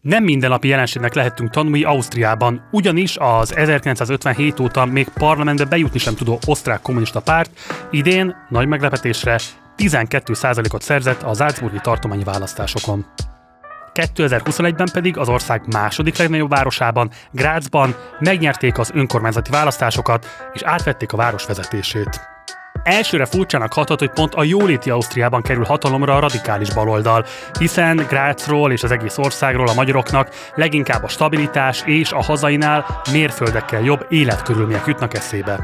Nem mindennapi jelenségnek lehettünk tanulni Ausztriában, ugyanis az 1957 óta még parlamentbe bejutni sem tudó Osztrák Kommunista párt idén, nagy meglepetésre, 12%-ot szerzett a salzburgi tartományi választásokon. 2021-ben pedig az ország második legnagyobb városában, Grazban megnyerték az önkormányzati választásokat, és átvették a város vezetését. Elsőre furcsának hathat, hogy pont a jóléti Ausztriában kerül hatalomra a radikális baloldal, hiszen Grazról és az egész országról a magyaroknak leginkább a stabilitás és a hazainál mérföldekkel jobb életkörülmények jutnak eszébe.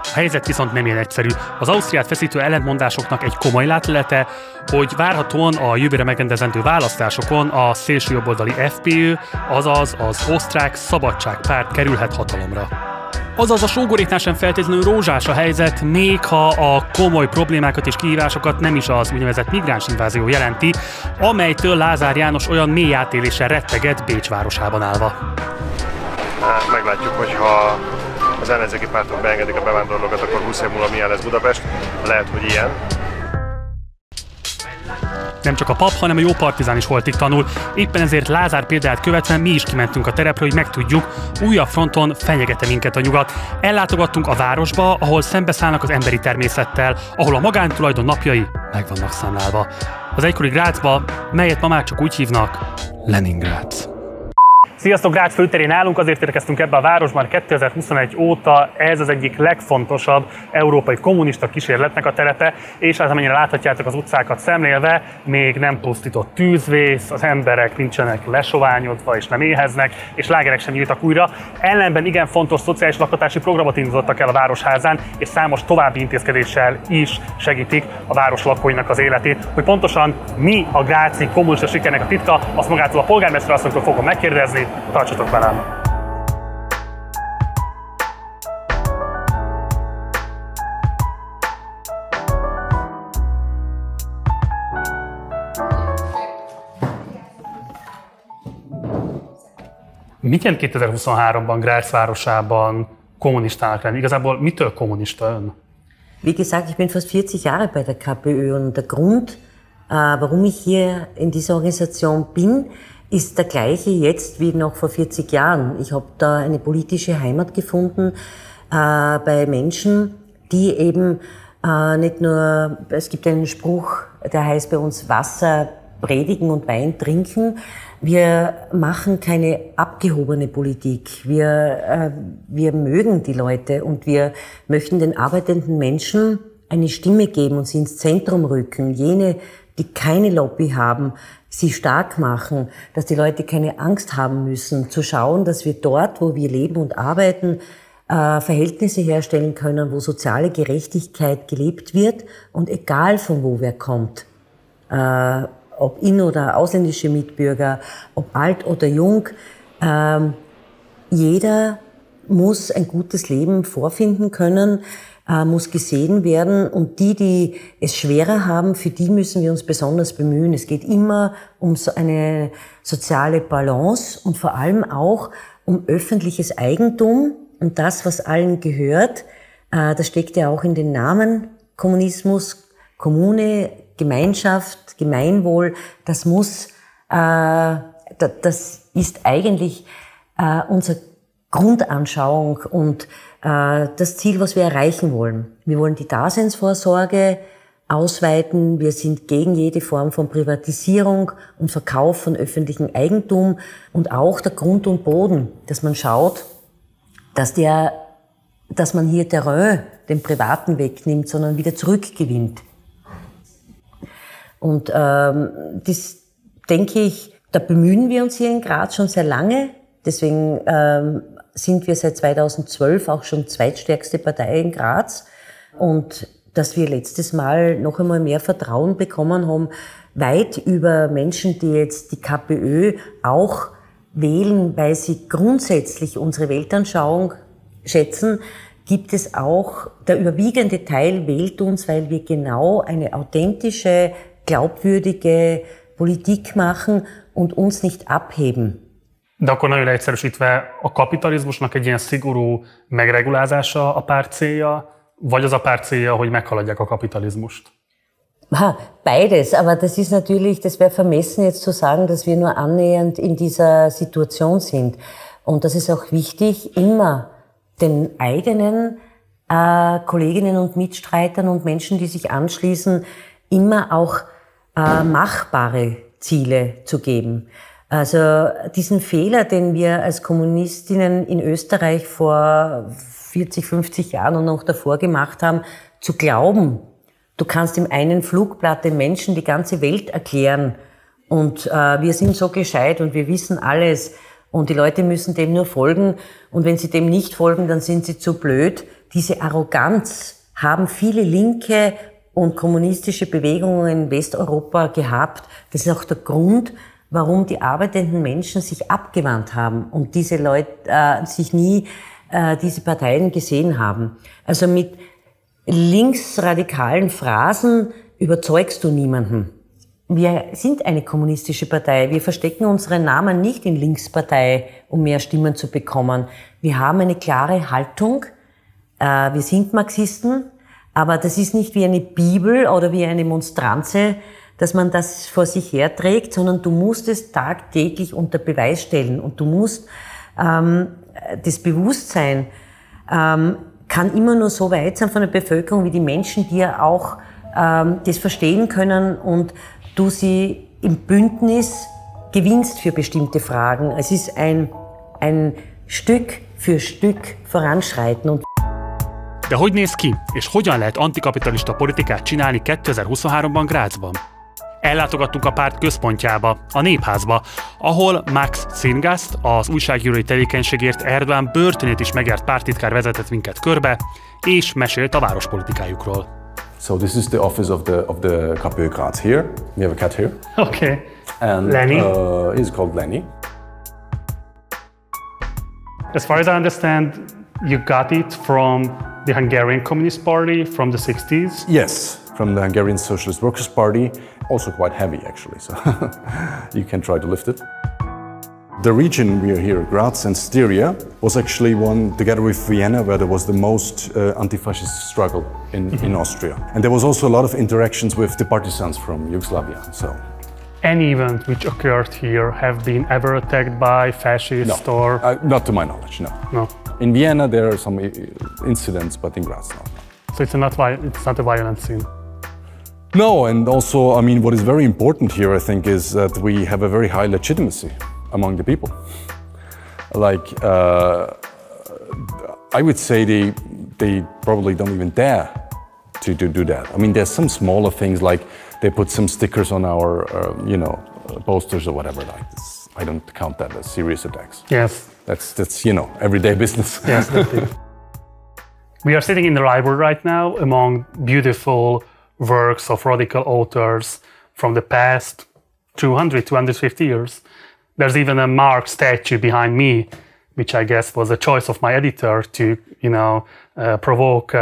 A helyzet viszont nem ilyen egyszerű. Az Ausztriát feszítő ellentmondásoknak egy komoly látlete, hogy várhatóan a jövőre megrendezendő választásokon a szélsőjobboldali FPÖ, azaz az Osztrák Szabadságpárt kerülhet hatalomra. Azaz a sógoréknál sem feltétlenül rózsás a helyzet, még ha a komoly problémákat és kihívásokat nem is az úgynevezett migráns invázió jelenti, amelytől Lázár János olyan mély átéléssel retteget Bécs városában állva. Meglátjuk, hogyha az ellenzéki pártok beengedik a bevándorlókat, akkor 20 év múlva milyen lesz Budapest. Lehet, hogy ilyen. Nem csak a pap, hanem a jó Partizán is holtig tanul. Éppen ezért Lázár példáját követve mi is kimentünk a terepre, hogy megtudjuk, újabb fronton fenyegete minket a nyugat. Ellátogattunk a városba, ahol szembeszállnak az emberi természettel, ahol a magántulajdon napjai meg vannak számlálva. Az egykori Grazba, melyet ma már csak úgy hívnak, Leningrad. Sziasztok, Grácz főterén állunk, azért érkeztünk ebbe a városban 2021 óta, ez az egyik legfontosabb európai kommunista kísérletnek a terepe, és az, amennyire láthatjátok az utcákat szemlélve, még nem pusztított tűzvész, az emberek nincsenek lesoványodva és nem éheznek, és lágerek sem nyíltak újra. Ellenben igen fontos szociális lakhatási programot indítottak el a városházán, és számos további intézkedéssel is segítik a város lakóinak az életét. Hogy pontosan mi a gráci kommunista sikernek a titka, azt magától a polgármester asszonytól fogom megkérdezni. Tartsatok velem! Mit jelent 2023-ban Graz városában kommunistának lenni? Igazából mitől kommunista ön? Wie gesagt, ich bin fast 40 Jahre bei der KPÖ und der Grund, warum ich hier in dieser Organisation bin, ist der gleiche jetzt wie noch vor 40 Jahren. Ich habe da eine politische Heimat gefunden bei Menschen, die eben nicht nur, es gibt einen Spruch, der heißt bei uns Wasser predigen und Wein trinken. Wir machen keine abgehobene Politik. Wir mögen die Leute und wir möchten den arbeitenden Menschen eine Stimme geben und sie ins Zentrum rücken. Jene, die keine Lobby haben, sie stark machen, dass die Leute keine Angst haben müssen, zu schauen, dass wir dort, wo wir leben und arbeiten, Verhältnisse herstellen können, wo soziale Gerechtigkeit gelebt wird und egal von wo wer kommt, ob in- oder ausländische Mitbürger, ob alt oder jung, jeder muss ein gutes Leben vorfinden können, muss gesehen werden und die es schwerer haben, für die müssen wir uns besonders bemühen. Es geht immer um so eine soziale Balance und vor allem auch um öffentliches Eigentum und das, was allen gehört. Das steckt ja auch in den Namen Kommunismus, Kommune, Gemeinschaft, Gemeinwohl. Das ist eigentlich unsere Grundanschauung und das Ziel, was wir erreichen wollen. Wir wollen die Daseinsvorsorge ausweiten. Wir sind gegen jede Form von Privatisierung und Verkauf von öffentlichem Eigentum und auch der Grund und Boden, dass man schaut, dass man hier Terrain den Privaten wegnimmt, sondern wieder zurückgewinnt. Und das denke ich, da bemühen wir uns hier in Graz schon sehr lange. Deswegen sind wir seit 2012 auch schon zweitstärkste Partei in Graz. Und dass wir letztes Mal noch einmal mehr Vertrauen bekommen haben, weit über Menschen, die jetzt die KPÖ auch wählen, weil sie grundsätzlich unsere Weltanschauung schätzen, gibt es auch, der überwiegende Teil wählt uns, weil wir genau eine authentische, glaubwürdige Politik machen und uns nicht abheben. De akkor nagyon leegyszerűsítve, a kapitalizmusnak egy ilyen szigorú megregulázása a párt célja, vagy az a párt célja, hogy meghaladják a kapitalizmust? Beides, aber das ist natürlich, das wäre vermessen jetzt zu sagen, dass wir nur annähernd in dieser Situation sind. Und das ist auch wichtig, immer den eigenen Kolleginnen und Mitstreitern und Menschen, die sich anschließen, immer auch machbare Ziele zu geben. Also diesen Fehler, den wir als Kommunistinnen in Österreich vor 40, 50 Jahren und noch davor gemacht haben, zu glauben, du kannst im einen Flugblatt den Menschen die ganze Welt erklären und wir sind so gescheit und wir wissen alles und die Leute müssen dem nur folgen und wenn sie dem nicht folgen, dann sind sie zu blöd. Diese Arroganz haben viele linke und kommunistische Bewegungen in Westeuropa gehabt. Das ist auch der Grund, warum die arbeitenden Menschen sich abgewandt haben und diese Leute sich nie diese Parteien gesehen haben. Also mit linksradikalen Phrasen überzeugst du niemanden. Wir sind eine kommunistische Partei. Wir verstecken unseren Namen nicht in Linkspartei, um mehr Stimmen zu bekommen. Wir haben eine klare Haltung. Wir sind Marxisten, aber das ist nicht wie eine Bibel oder wie eine Monstranze, dass man das vor sich herträgt, sondern du musst es tagtäglich unter Beweis stellen und du musst das Bewusstsein kann immer nur so weit sein von der Bevölkerung, wie die Menschen dir auch das verstehen können und du sie im Bündnis gewinnst für bestimmte Fragen. Es ist ein Stück für Stück voranschreiten. Und de hogy néz ki, és hogyan lehet antikapitalista politikát csinálni 2023-ban Grazban? Ellátogattunk a párt központjába, a Népházba, ahol Marx Zirngast, az újságírói tevékenységért Erdoğan börtönét is megjárt párttitkár vezetett minket körbe, és mesélt a várospolitikájukról. So this is the office of the KPÖ Graz here. We have a cat here. Okay. And Lenny? He's called Lenny. As far as I understand, you got it from the Hungarian Communist Party from the 60s? Yes, from the Hungarian Socialist Workers' Party. Also quite heavy, actually, so you can try to lift it. The region we are here, Graz and Styria, was actually one, together with Vienna, where there was the most anti-fascist struggle in Austria. And there was also a lot of interactions with the partisans from Yugoslavia. So, Any event which occurred here have been ever attacked by fascists no, or? not to my knowledge, no. No. In Vienna there are some incidents, but in Graz, no. So it's not a violent scene. No, and also, I mean, what is very important here, I think, is that we have a very high legitimacy among the people. Like, I would say they probably don't even dare to do that. I mean, there's some smaller things, like they put some stickers on our, posters or whatever like this. I don't count that as serious attacks. Yes. That's everyday business. Yes, definitely. We are sitting in the library right now among beautiful works of radical authors from the past 200, 250 years. There's even a Marx statue behind me, which I guess was a choice of my editor to, provoke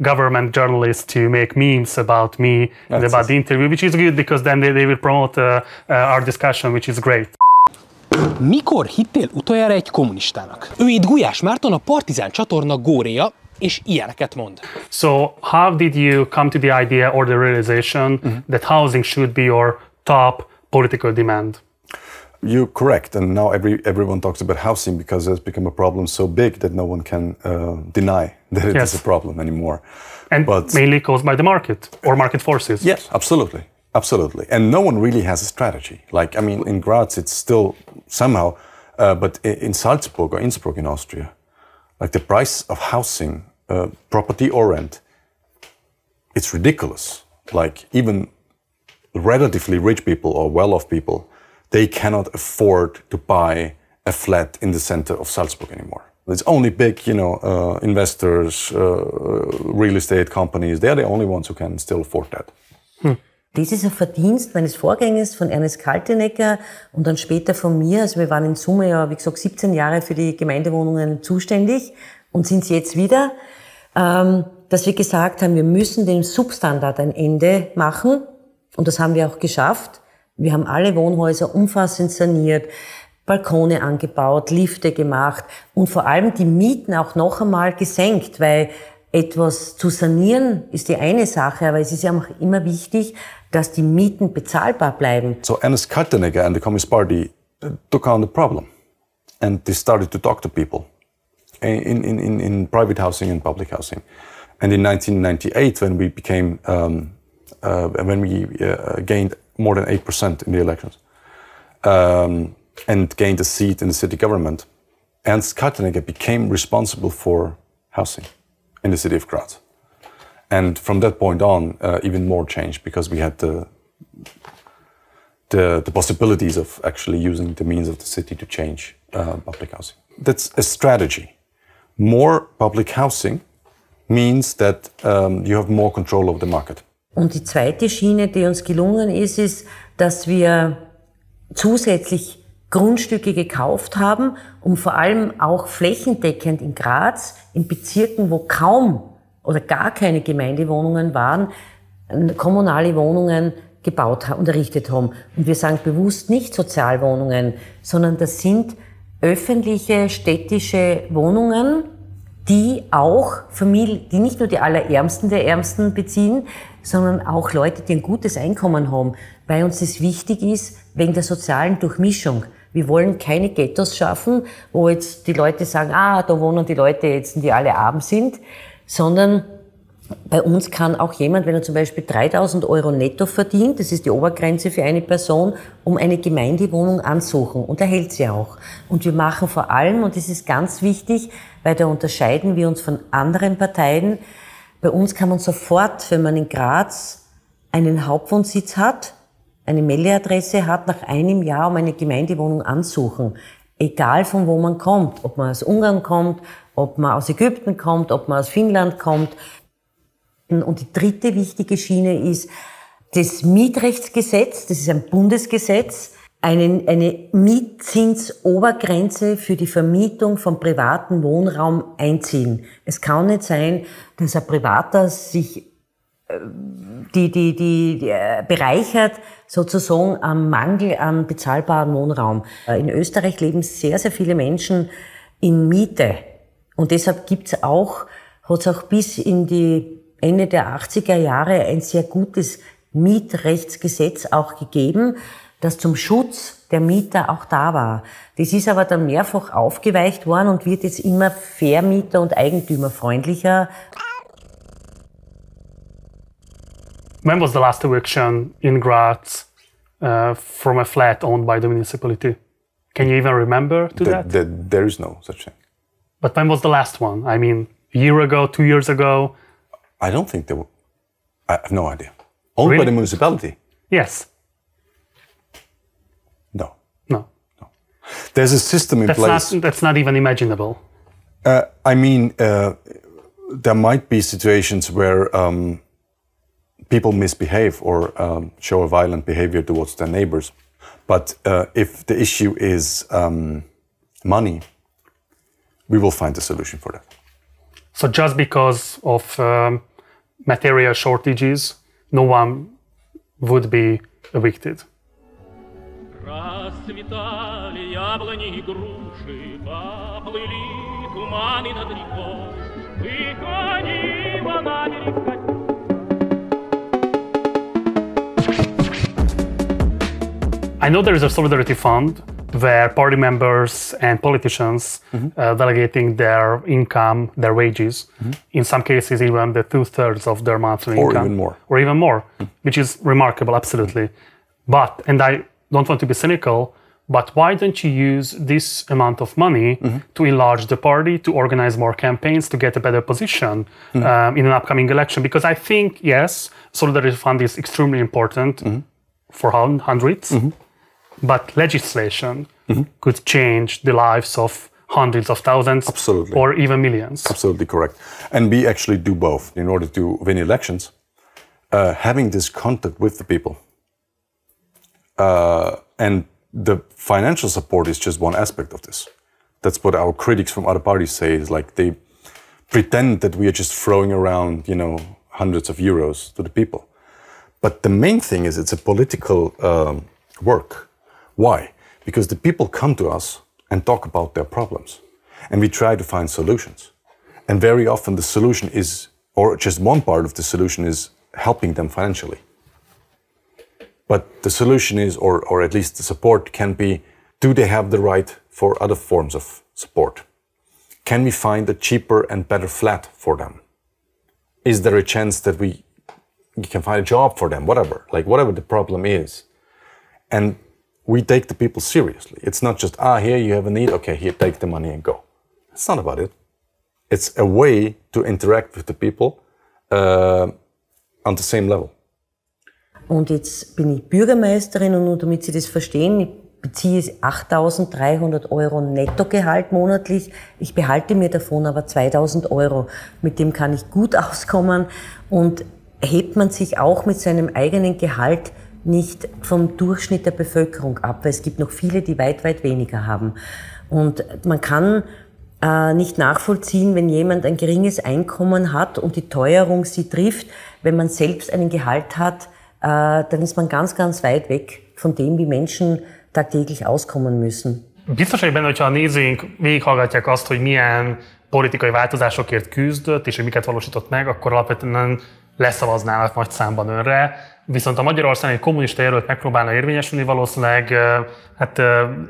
government journalists to make memes about me and about the interview, which is good because then they will promote our discussion, which is great. Mikor hittél utoljára egy kommunistának? Ő itt Gulyás Márton, a Partizán csatorna góréja, és ilyeneket mond. So how did you come to the idea or the realization that housing should be your top political demand? You're correct, and now everyone talks about housing because it's become a problem so big that no one can deny that it is a problem anymore. And mainly caused by the market or market forces. Yes, absolutely. Absolutely. And no one really has a strategy. Like, I mean, in Graz, it's still somehow, but in Salzburg or Innsbruck in Austria, like the price of housing, property or rent, it's ridiculous. Like, even relatively rich people or well-off people, they cannot afford to buy a flat in the center of Salzburg anymore. It's only big, investors, real estate companies, they're the only ones who can still afford that. Das ist ein Verdienst meines Vorgängers, von Ernest Kaltenecker und dann später von mir. Also wir waren in Summe ja, wie gesagt, 17 Jahre für die Gemeindewohnungen zuständig und sind es jetzt wieder, dass wir gesagt haben, wir müssen dem Substandard ein Ende machen und das haben wir auch geschafft. Wir haben alle Wohnhäuser umfassend saniert, Balkone angebaut, Lifte gemacht und vor allem die Mieten auch noch einmal gesenkt, weil etwas zu sanieren ist die eine Sache, aber es ist ja auch immer wichtig, dass die Mieten bezahlbar bleiben. So Ernst Kaltenegger and the Communist Party took on the problem, and they started to talk to people in private housing and public housing. And in 1998, when we became, gained more than 8% in the elections, and gained a seat in the city government, Ernst Kaltenegger became responsible for housing in the city of Graz. And from that point on, even more changed, because we had the possibilities of actually using the means of the city to change public housing. That's a strategy. More public housing means that you have more control over the market. Und die zweite Schiene, die uns gelungen ist, ist, dass wir zusätzlich Grundstücke gekauft haben, um vor allem auch flächendeckend in Graz, in Bezirken, wo kaum oder gar keine Gemeindewohnungen waren, kommunale Wohnungen gebaut und errichtet haben. Und wir sagen bewusst nicht Sozialwohnungen, sondern das sind öffentliche, städtische Wohnungen, die auch Familien, die nicht nur die Allerärmsten der Ärmsten beziehen, sondern auch Leute, die ein gutes Einkommen haben, weil uns das wichtig ist, wegen der sozialen Durchmischung. Wir wollen keine Ghettos schaffen, wo jetzt die Leute sagen, da wohnen die Leute jetzt, die alle arm sind, sondern bei uns kann auch jemand, wenn er zum Beispiel 3.000 Euro netto verdient, das ist die Obergrenze für eine Person, um eine Gemeindewohnung ansuchen und erhält sie auch. Und wir machen vor allem, und das ist ganz wichtig, weil da unterscheiden wir uns von anderen Parteien, bei uns kann man sofort, wenn man in Graz einen Hauptwohnsitz hat, eine Meldeadresse hat, nach einem Jahr um eine Gemeindewohnung ansuchen. Egal von wo man kommt, ob man aus Ungarn kommt, ob man aus Ägypten kommt, ob man aus Finnland kommt. Und die dritte wichtige Schiene ist das Mietrechtsgesetz, das ist ein Bundesgesetz, eine Mietzinsobergrenze für die Vermietung von privaten Wohnraum einziehen. Es kann nicht sein, dass ein Privater sich die bereichert sozusagen am Mangel an bezahlbaren Wohnraum. In Österreich leben sehr, sehr viele Menschen in Miete. Und deshalb hat es auch bis in die Ende der 80er Jahre ein sehr gutes Mietrechtsgesetz auch gegeben, das zum Schutz der Mieter auch da war. Das ist aber dann mehrfach aufgeweicht worden und wird jetzt immer vermieter- und eigentümerfreundlicher. When was the last eviction in Graz from a flat owned by the municipality? Can you even remember that? There is no such thing. But when was the last one? I mean, a year ago, 2 years ago? I don't think there were. I have no idea. Owned by the municipality? Yes. No. No. There's a system in place. That's not even imaginable. There might be situations where people misbehave or show a violent behavior towards their neighbors. But if the issue is money, we will find a solution for that. So just because of material shortages, no one would be evicted. Расцветали яблони и груши, поплыли туманы над рекой, выходила на берег. I know there is a solidarity fund where party members and politicians delegating their income, their wages, in some cases even the 2/3 of their monthly income. Or even more, which is remarkable, absolutely. But, and I don't want to be cynical, but why don't you use this amount of money to enlarge the party, to organize more campaigns, to get a better position in an upcoming election? Because I think, yes, solidarity fund is extremely important for hundreds. But legislation could change the lives of hundreds of thousands, absolutely, or even millions. Absolutely correct. And we actually do both. In order to win elections, having this contact with the people and the financial support is just one aspect of this. That's what our critics from other parties say, is like they pretend that we are just throwing around, hundreds of euros to the people. But the main thing is it's a political work. Why? Because the people come to us and talk about their problems, and we try to find solutions. And very often the solution is, or just one part of the solution is helping them financially. But the solution is, or at least the support can be, do they have the right for other forms of support? Can we find a cheaper and better flat for them? Is there a chance that we can find a job for them? Whatever the problem is. And we take the people seriously. It's not just, here you have a need, okay, here, take the money and go. It's not about it. It's a way to interact with the people on the same level. Und jetzt bin ich Bürgermeisterin und nur damit Sie das verstehen, ich beziehe 8.300 € Nettogehalt monatlich. Ich behalte mir davon aber 2.000 €. Mit dem kann ich gut auskommen und hebt man sich auch mit seinem eigenen Gehalt nicht vom Durchschnitt der Bevölkerung ab, weil es gibt noch viele, die weit, weit weniger haben. Und man kann nicht nachvollziehen, wenn jemand ein geringes Einkommen hat und die Teuerung sie trifft, wenn man selbst einen Gehalt hat, dann ist man ganz, ganz weit weg von dem, wie Menschen tagtäglich auskommen müssen. Biztos vagyok benne, hogyha a nézőink végighallgatják azt, hogy milyen politikai változásokért küzdött, és hogy miket valósított meg, akkor alapvetően leszavaznának nagy számban önre. Viszont a Magyarországon egy kommunista jelölt megpróbálna érvényesülni, valószínűleg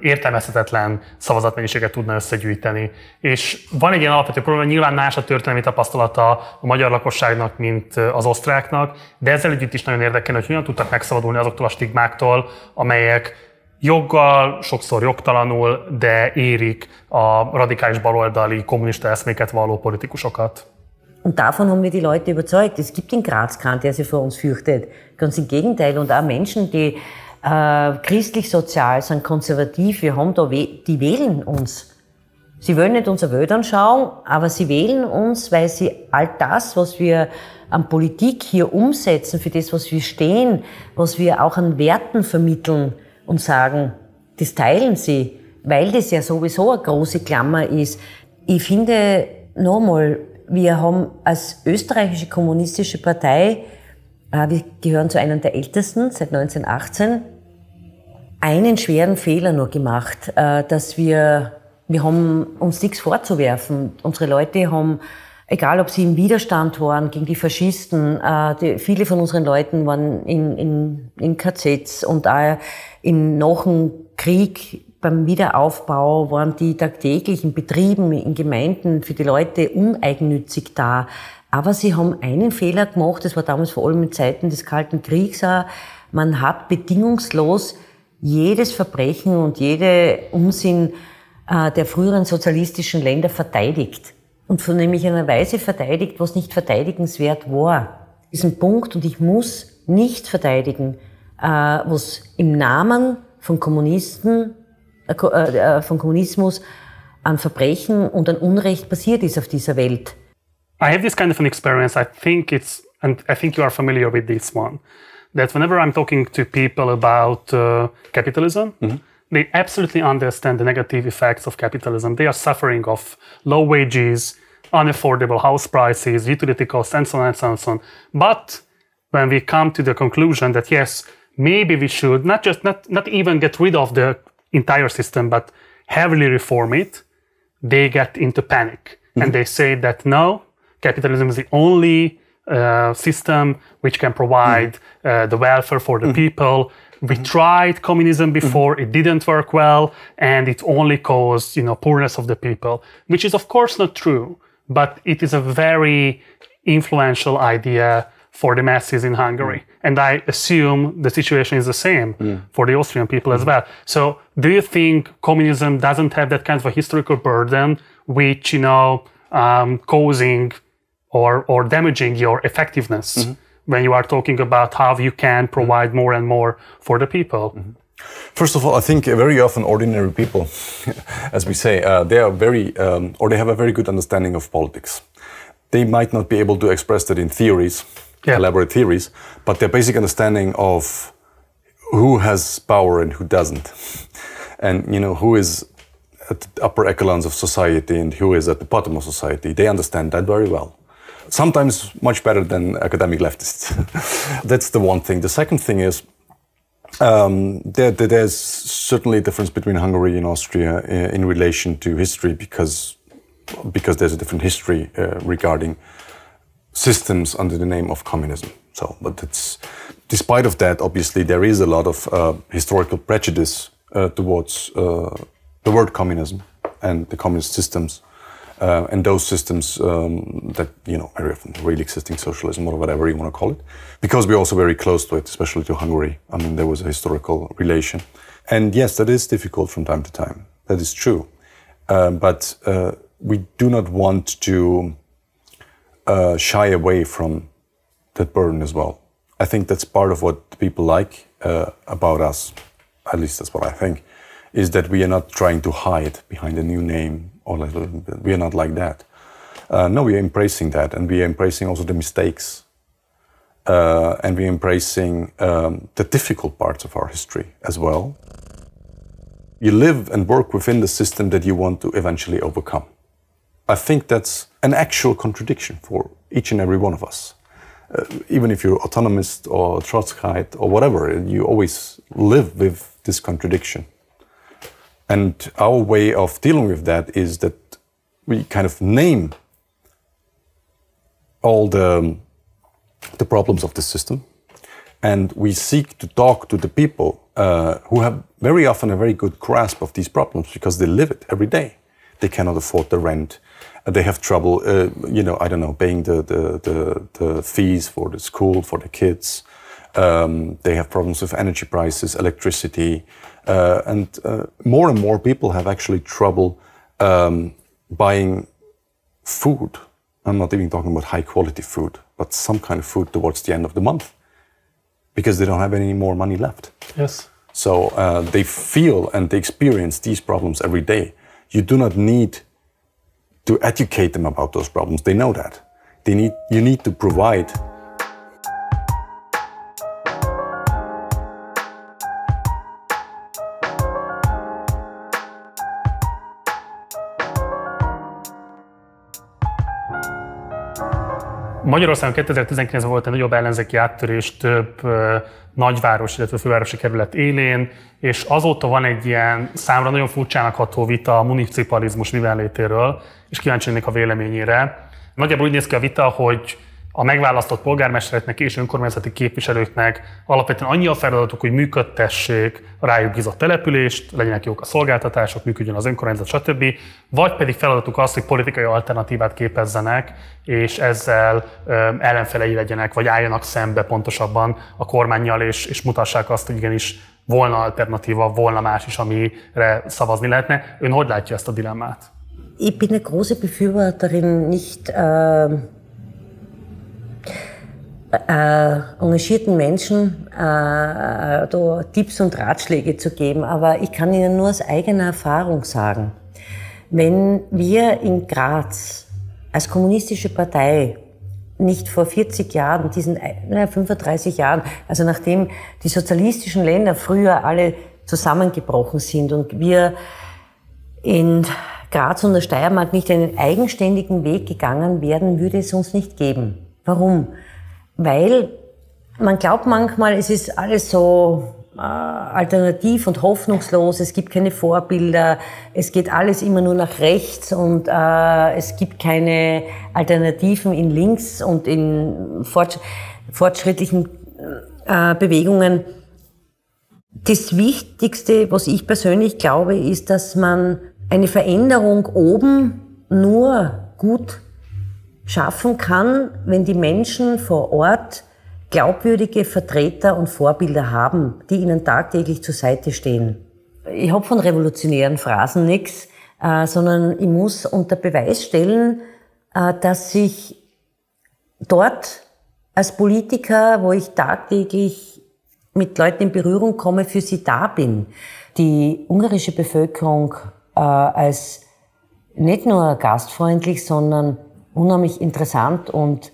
értelmezhetetlen szavazatmennyiséget tudna összegyűjteni. És van egy ilyen alapvető probléma, nyilván más a történelmi tapasztalata a magyar lakosságnak, mint az osztráknak, de ezzel együtt is nagyon érdekel, hogy hogyan tudtak megszabadulni azoktól a stigmáktól, amelyek joggal, sokszor jogtalanul, de érik a radikális baloldali kommunista eszméket valló politikusokat. Und davon haben wir die Leute überzeugt. Es gibt in Graz keinen, der sich vor uns fürchtet. Ganz im Gegenteil. Und auch Menschen, die christlich-sozial sind, konservativ, wir haben da die wählen uns. Sie wollen nicht unser Welt anschauen, aber sie wählen uns, weil sie all das, was wir an Politik hier umsetzen, für das, was wir stehen, was wir auch an Werten vermitteln und sagen, das teilen sie, weil das ja sowieso eine große Klammer ist. Ich finde, nochmal, wir haben als österreichische kommunistische Partei, wir gehören zu einer der ältesten, seit 1918, einen schweren Fehler nur gemacht, dass wir haben uns nichts vorzuwerfen. Unsere Leute haben, egal ob sie im Widerstand waren gegen die Faschisten, viele von unseren Leuten waren in KZs und auch nach dem Krieg beim Wiederaufbau waren die tagtäglich in Betrieben, in Gemeinden für die Leute uneigennützig da. Aber sie haben einen Fehler gemacht, das war damals vor allem in Zeiten des Kalten Kriegs auch. Man hat bedingungslos jedes Verbrechen und jede Unsinn der früheren sozialistischen Länder verteidigt. Und von nämlich einer Weise verteidigt, was nicht verteidigenswert war. Diesen Punkt, und ich muss nicht verteidigen, was im Namen von Kommunisten von Kommunismus an Verbrechen und an Unrecht passiert ist auf dieser Welt. I have this kind of an experience. I think you are familiar with this one. That whenever I'm talking to people about capitalism, they absolutely understand the negative effects of capitalism. They are suffering of low wages, unaffordable house prices, utility costs, and so on and so on and so on. But when we come to the conclusion that yes, maybe we should not even get rid of the entire system, but heavily reform it, they get into panic. And they say that no, capitalism is the only system which can provide the welfare for the people. We tried communism before, it didn't work well, and it only caused, poorness of the people, which is of course not true, but it is a very influential idea for the masses in Hungary. And I assume the situation is the same for the Austrian people as well. So do you think communism doesn't have that kind of a historical burden which, causing or damaging your effectiveness when you are talking about how you can provide more and more for the people? First of all, I think very often ordinary people, as we say, they are or they have a very good understanding of politics. They might not be able to express that in theories, elaborate theories, but their basic understanding of who has power and who doesn't, and who is at the upper echelons of society and who is at the bottom of society, they understand that very well. Sometimes much better than academic leftists. That's the one thing. The second thing is there's certainly a difference between Hungary and Austria in relation to history, because because there's a different history regarding systems under the name of communism. So, but it's, despite of that, obviously there is a lot of historical prejudice towards the word communism and the communist systems, and those systems that, you know, very often really existing socialism or whatever you want to call it, because we're also very close to it, especially to Hungary. I mean, there was a historical relation. And yes, that is difficult from time to time. That is true. But we do not want to shy away from that burden as well. I think that's part of what people like about us, at least that's what I think, is that we are not trying to hide behind a new name, or like, we are not like that. No, we are embracing that, and we are embracing also the mistakes, and we are embracing the difficult parts of our history as well. You live and work within the system that you want to eventually overcome. I think that's an actual contradiction for each and every one of us. Even if you're autonomist or Trotskyite or whatever, you always live with this contradiction. And our way of dealing with that is that we kind of name all the problems of the system, and we seek to talk to the people who have very often a very good grasp of these problems because they live it every day. They cannot afford the rent. They have trouble, you know, I don't know, paying the fees for the school, for the kids. They have problems with energy prices, electricity, and more people have actually trouble buying food. I'm not even talking about high quality food, but some kind of food towards the end of the month, because they don't have any more money left. Yes. So they feel and they experience these problems every day. You do not need to educate them about those problems. They know that. You need to provide. Magyarországon 2019-ben volt egy nagyobb ellenzéki áttörés több nagyváros, illetve fővárosi kerület élén, és azóta van egy ilyen számra nagyon furcsának ható vita a municipalizmus mibenlétéről, és kíváncsi lennék a véleményére. Nagyjából úgy néz ki a vita, hogy a megválasztott polgármestereknek és önkormányzati képviselőknek alapvetően annyi a feladatuk, hogy működtessék a rájuk bízott települést, legyenek jók a szolgáltatások, működjön az önkormányzat, stb. Vagy pedig feladatuk az, hogy politikai alternatívát képezzenek, és ezzel ellenfelei legyenek, vagy álljanak szembe pontosabban a kormánnyal, és mutassák azt, hogy igenis volna alternatíva, volna más is, amire szavazni lehetne. Ön hogy látja ezt a dilemmát? Ich bin eine große Befürworterin, nicht engagierten Menschen da Tipps und Ratschläge zu geben, aber ich kann Ihnen nur aus eigener Erfahrung sagen, wenn wir in Graz als kommunistische Partei nicht vor 40 Jahren, 35 Jahren, also nachdem die sozialistischen Länder früher alle zusammengebrochen sind und wir in Graz und der Steiermark nicht einen eigenständigen Weg gegangen wären, würde es uns nicht geben. Warum? Weil man glaubt manchmal, es ist alles so alternativ und hoffnungslos, es gibt keine Vorbilder, es geht alles immer nur nach rechts und es gibt keine Alternativen in links und in fortschrittlichen Bewegungen. Das Wichtigste, was ich persönlich glaube, ist, dass man eine Veränderung oben nur gut schaffen kann, wenn die Menschen vor Ort glaubwürdige Vertreter und Vorbilder haben, die ihnen tagtäglich zur Seite stehen. Ich habe von revolutionären Phrasen nichts, sondern ich muss unter Beweis stellen, dass ich dort als Politiker, wo ich tagtäglich mit Leuten in Berührung komme, für sie da bin. Die ungarische Bevölkerung als nicht nur gastfreundlich, sondern unheimlich interessant und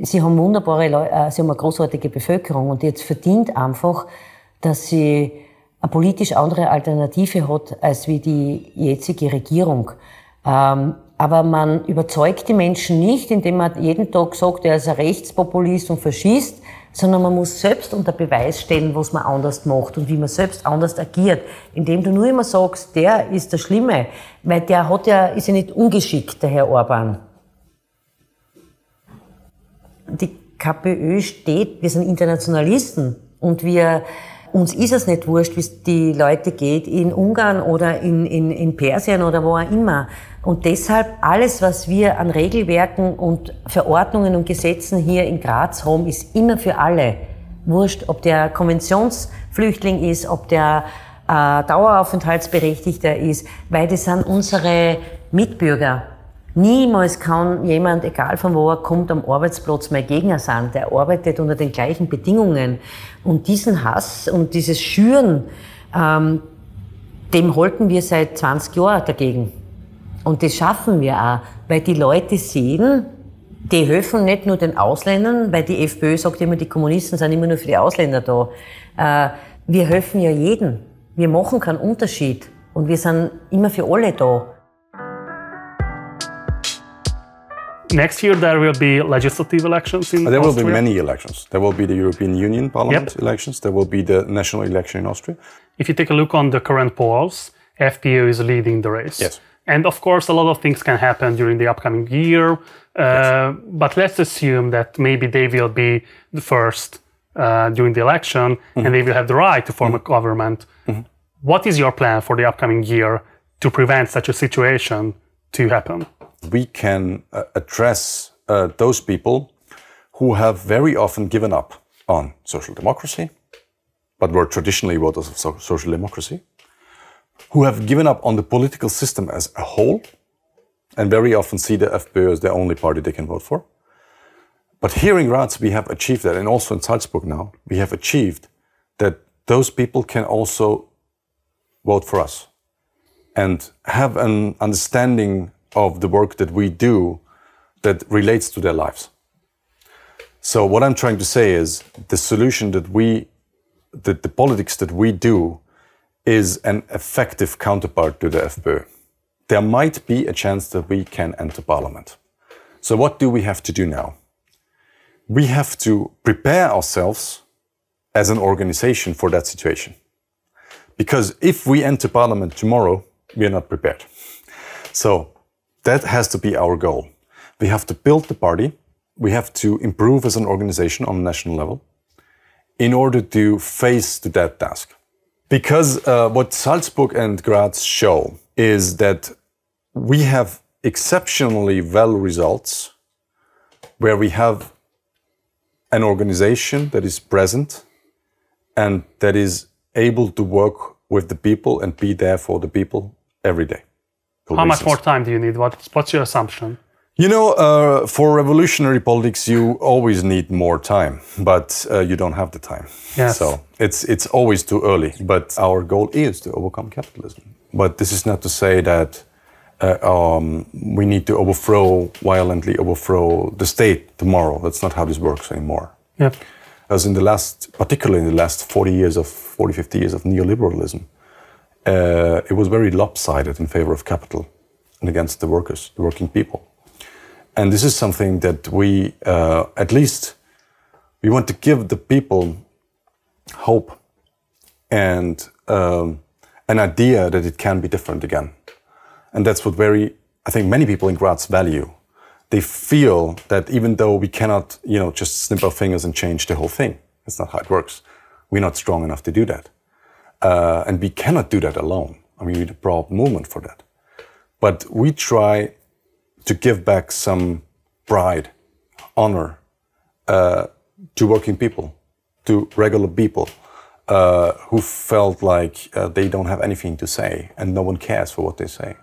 sie haben wunderbare Leute, sie haben eine großartige Bevölkerung und jetzt verdient einfach, dass sie eine politisch andere Alternative hat als wie die jetzige Regierung. Aber man überzeugt die Menschen nicht, indem man jeden Tag sagt, er ist ein Rechtspopulist und Faschist, sondern man muss selbst unter Beweis stellen, was man anders macht und wie man selbst anders agiert, indem du nur immer sagst, der ist der Schlimme, weil der ist ja nicht ungeschickt, der Herr Orban. Die KPÖ steht, wir sind Internationalisten und uns ist es nicht wurscht, wie es die Leute geht in Ungarn oder in Persien oder wo auch immer. Und deshalb alles, was wir an Regelwerken und Verordnungen und Gesetzen hier in Graz haben, ist immer für alle wurscht, ob der Konventionsflüchtling ist, ob der Daueraufenthaltsberechtigter ist, weil das sind unsere Mitbürger. Niemals kann jemand, egal von wo er kommt, am Arbeitsplatz mein Gegner sein. Der arbeitet unter den gleichen Bedingungen. Und diesen Hass und dieses Schüren, dem halten wir seit 20 Jahren dagegen. Und das schaffen wir auch, weil die Leute sehen, die helfen nicht nur den Ausländern, weil die FPÖ sagt immer, die Kommunisten sind immer nur für die Ausländer da. Wir helfen ja jedem. Wir machen keinen Unterschied. Und wir sind immer für alle da. Next year there will be legislative elections in There Austria. will be many elections. There will be the European Union Parliament elections. There will be the national election in Austria. If you take a look on the current polls, FPÖ is leading the race. Yes. And of course, a lot of things can happen during the upcoming year. But let's assume that maybe they will be the first during the election and they will have the right to form a government. What is your plan for the upcoming year to prevent such a situation to happen? We can address those people who have very often given up on social democracy, but were traditionally voters of social democracy, who have given up on the political system as a whole, and very often see the FPÖ as the only party they can vote for. But here in Graz, we have achieved that, and also in Salzburg now, we have achieved that those people can also vote for us and have an understanding of the work that we do that relates to their lives. So what I'm trying to say is the solution that the politics that we do is an effective counterpart to the FPÖ. There might be a chance that we can enter parliament. So what do we have to do now? We have to prepare ourselves as an organization for that situation. Because if we enter parliament tomorrow, we are not prepared. So that has to be our goal. We have to build the party. We have to improve as an organization on a national level in order to face to that task. Because what Salzburg and Graz show is that we have exceptionally well results where we have an organization that is present and that is able to work with the people and be there for the people every day. How much more time do you need? What's your assumption? You know, for revolutionary politics, you always need more time, but you don't have the time. Yes. So it's always too early. But our goal is to overcome capitalism. But this is not to say that we need to violently overthrow the state tomorrow. That's not how this works anymore. Yep. As particularly in the last 50 years of neoliberalism, it was very lopsided in favor of capital and against the workers, the working people. And this is something that we, at least, we want to give the people hope and an idea that it can be different again. And that's what I think many people in Graz value. They feel that even though we cannot, just snip our fingers and change the whole thing, that's not how it works. We're not strong enough to do that. And we cannot do that alone. I mean, we need a broad movement for that. But we try to give back some pride, honor to working people, to regular people who felt like they don't have anything to say and no one cares for what they say.